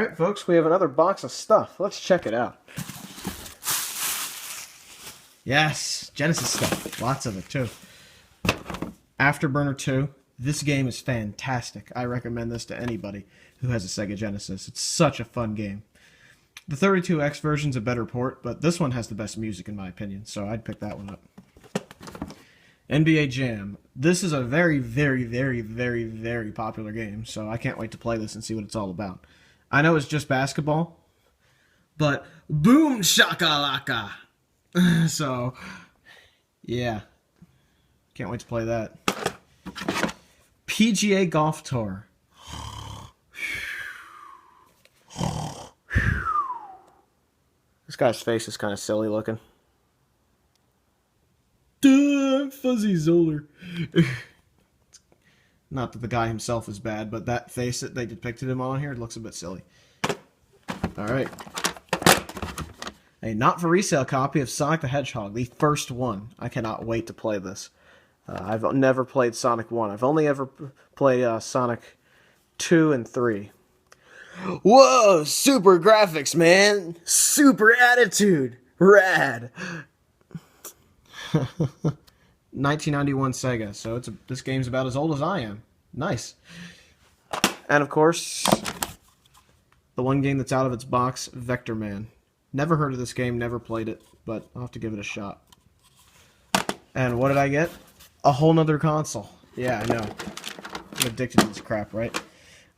Alright folks, we have another box of stuff. Let's check it out. Yes, Genesis stuff. Lots of it too. Afterburner 2. This game is fantastic. I recommend this to anybody who has a Sega Genesis. It's such a fun game. The 32X version's a better port, but this one has the best music in my opinion, so I'd pick that one up. NBA Jam. This is a very, very, very, very, very popular game, so I can't wait to play this and see what it's all about. I know it's just basketball, but boom shakalaka. So, yeah. Can't wait to play that. PGA Golf Tour. This guy's face is kind of silly looking. Duh, Fuzzy Zoller. Not that the guy himself is bad, but that face that they depicted him on here looks a bit silly. Alright. A not-for-resale copy of Sonic the Hedgehog, the first one. I cannot wait to play this. I've never played Sonic 1. I've only ever played Sonic 2 and 3. Whoa! Super graphics, man! Super attitude! Rad! 1991 Sega, so this game's about as old as I am. Nice. And of course, the one game that's out of its box, Vector Man. Never heard of this game, never played it, but I'll have to give it a shot. And what did I get? A whole nother console. Yeah, I know. I'm addicted to this crap, right?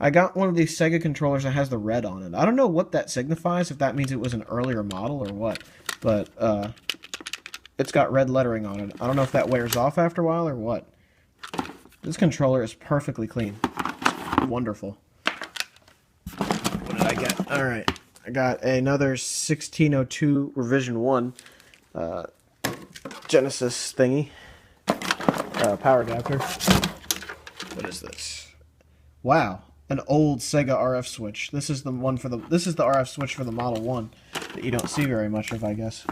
I got one of these Sega controllers that has the red on it. I don't know what that signifies, if that means it was an earlier model or what, but it's got red lettering on it. I don't know if that wears off after a while or what. This controller is perfectly clean. Wonderful. What did I get? Alright. I got another 1602 Revision 1 Genesis thingy. Power adapter. What is this? Wow. An old Sega Rf Switch. This is the one for this is the RF switch for the Model 1 that you don't see very much of, I guess.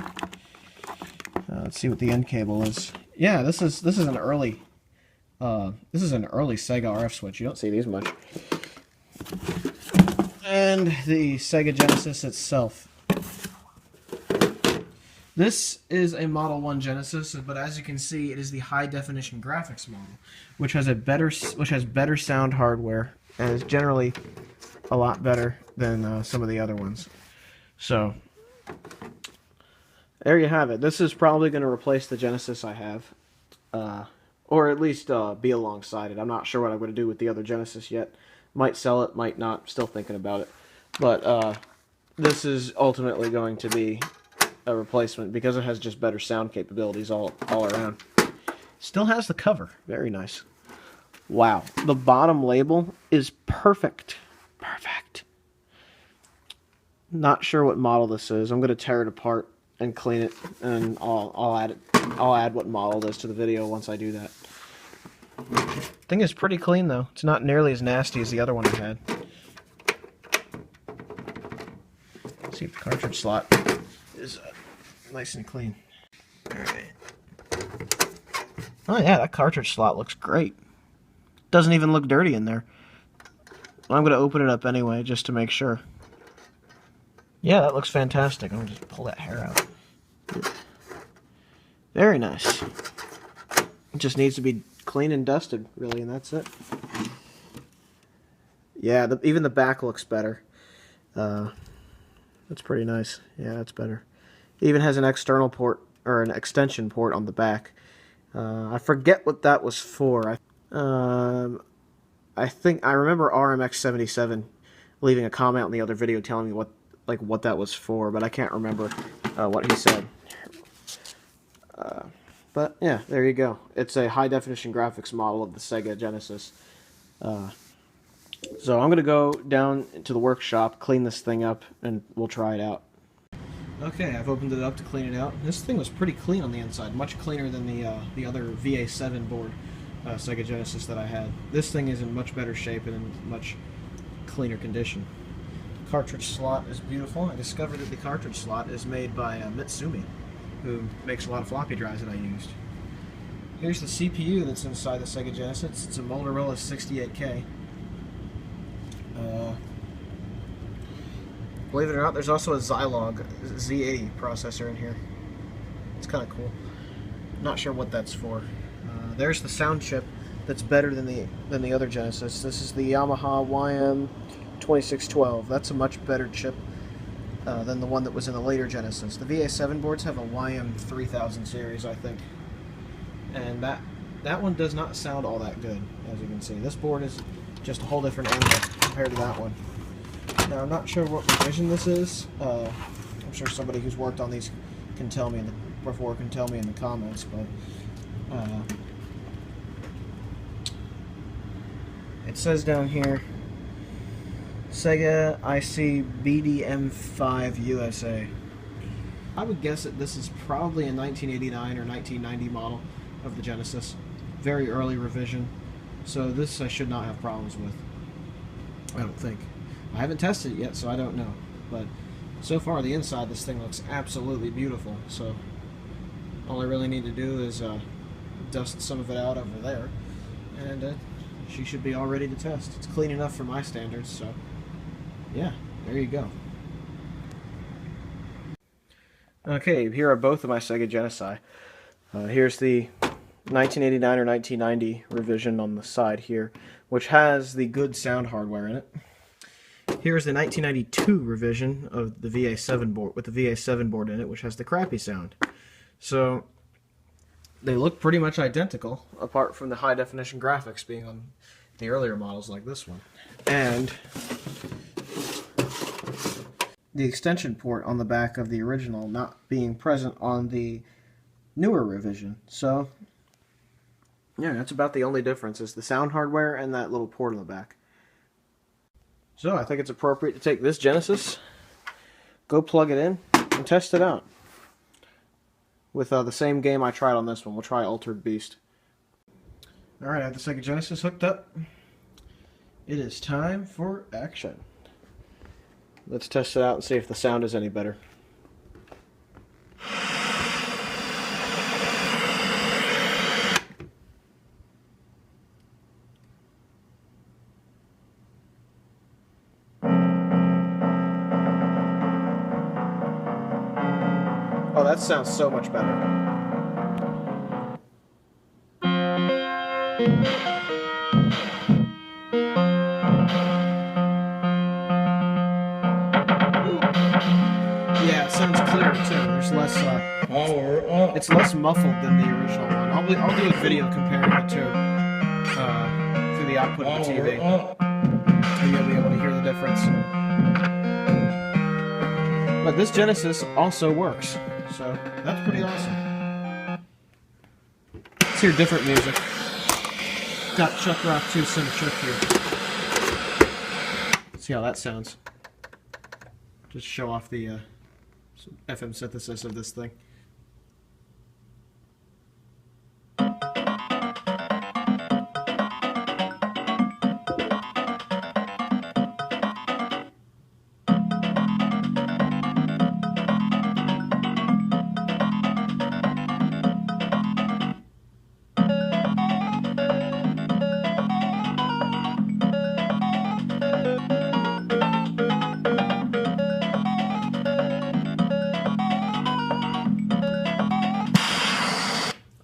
Let's see what the end cable is. Yeah, this is an early Sega RF Switch. You don't see these much. And the Sega Genesis itself. This is a Model 1 Genesis, but as you can see, it is the high definition graphics model, which has better sound hardware and is generally a lot better than some of the other ones. So there you have it. This is probably going to replace the Genesis I have, or at least be alongside it. I'm not sure what I'm going to do with the other Genesis yet. Might sell it, might not. Still thinking about it. But this is ultimately going to be a replacement because it has just better sound capabilities all around. Still has the cover. Very nice. Wow. The bottom label is perfect. Perfect. Not sure what model this is. I'm going to tear it apart and clean it, and I'll add what model it is to the video once I do that. Thing is pretty clean though. It's not nearly as nasty as the other one I had. Let's see if the cartridge slot is nice and clean. Alright. Oh yeah, that cartridge slot looks great. Doesn't even look dirty in there. I'm going to open it up anyway just to make sure. Yeah, that looks fantastic. I'm going to just pull that hair out. Very nice. It just needs to be clean and dusted, really, and that's it. Yeah, even the back looks better. That's pretty nice. Yeah, that's better. It even has an external port, or an extension port on the back. I forget what that was for. I think I remember RMX77 leaving a comment on the other video telling me what that was for, but I can't remember what he said. But yeah, there you go. It's a high definition graphics model of the Sega Genesis. So I'm going to go down to the workshop, clean this thing up, and we'll try it out. Okay, I've opened it up to clean it out. This thing was pretty clean on the inside, much cleaner than the other VA7 board Sega Genesis that I had. This thing is in much better shape and in much cleaner condition. Cartridge slot is beautiful. I discovered that the cartridge slot is made by Mitsumi, who makes a lot of floppy drives that I used. Here's the CPU that's inside the Sega Genesis. It's a Motorola 68K. Believe it or not, there's also a Zilog Z80 processor in here. It's kind of cool. Not sure what that's for. There's the sound chip that's better than the other Genesis. This is the Yamaha YM2612. That's a much better chip than the one that was in the later Genesis. The VA7 boards have a YM3000 series, I think, and that one does not sound all that good, as you can see. This board is just a whole different animal compared to that one. Now, I'm not sure what revision this is. I'm sure somebody who's worked on these can tell me in the comments, but it says down here, Sega IC BDM5 USA. I would guess that this is probably a 1989 or 1990 model of the Genesis. Very early revision. So this I should not have problems with. I don't think. I haven't tested it yet, so I don't know. But so far, the inside, this thing looks absolutely beautiful. So all I really need to do is dust some of it out over there, and she should be all ready to test. It's clean enough for my standards, so yeah, there you go. Okay, here are both of my Sega Genesis. Here's the 1989 or 1990 revision on the side here, which has the good sound hardware in it. Here's the 1992 revision of the VA7 board, with the VA7 board in it, which has the crappy sound. So they look pretty much identical, apart from the high definition graphics being on the earlier models like this one. And the extension port on the back of the original not being present on the newer revision. So yeah, that's about the only difference, is the sound hardware and that little port on the back. So I think it's appropriate to take this Genesis, go plug it in, and test it out with the same game I tried on this one. We'll try Altered Beast. Alright, I have the Sega Genesis hooked up. It is time for action. Let's test it out and see if the sound is any better. Oh, that sounds so much better. Yeah, it sounds clear too. There's less. It's less muffled than the original one. I'll do a video comparing the two through the output of the TV, and you'll be able to hear the difference. But this Genesis also works, so that's pretty awesome. Let's hear different music. Got Chuck Rock 2 Sim Chuck here. Let's see how that sounds. Just show off the FM synthesis of this thing.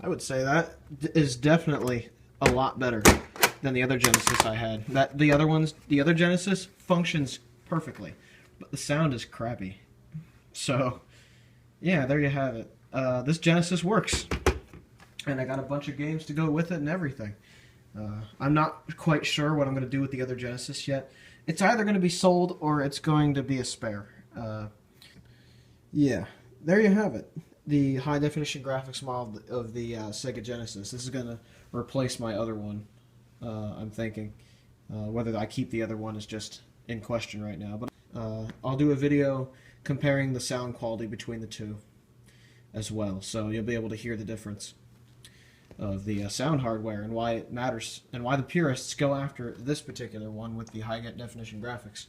I would say that is definitely a lot better than the other Genesis I had. The other Genesis functions perfectly, but the sound is crappy. So, yeah, there you have it. This Genesis works, and I got a bunch of games to go with it and everything. I'm not quite sure what I'm going to do with the other Genesis yet. It's either going to be sold or it's going to be a spare. Yeah, there you have it. The high-definition graphics model of the Sega Genesis. This is going to replace my other one, I'm thinking. Whether I keep the other one is just in question right now. But I'll do a video comparing the sound quality between the two as well, so you'll be able to hear the difference of the sound hardware and why it matters, and why the purists go after this particular one with the high-definition graphics.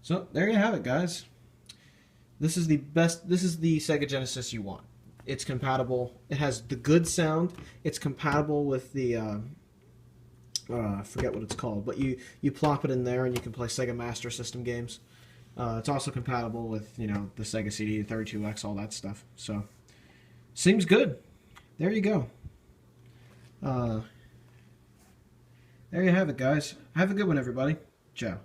So, there you have it, guys. This is the Sega Genesis you want. It's compatible. It has the good sound. It's compatible with the I forget what it's called, but you plop it in there and you can play Sega Master System games. It's also compatible with, you know, the Sega CD, 32X, all that stuff. So, seems good. There you go. There you have it, guys. Have a good one, everybody. Ciao.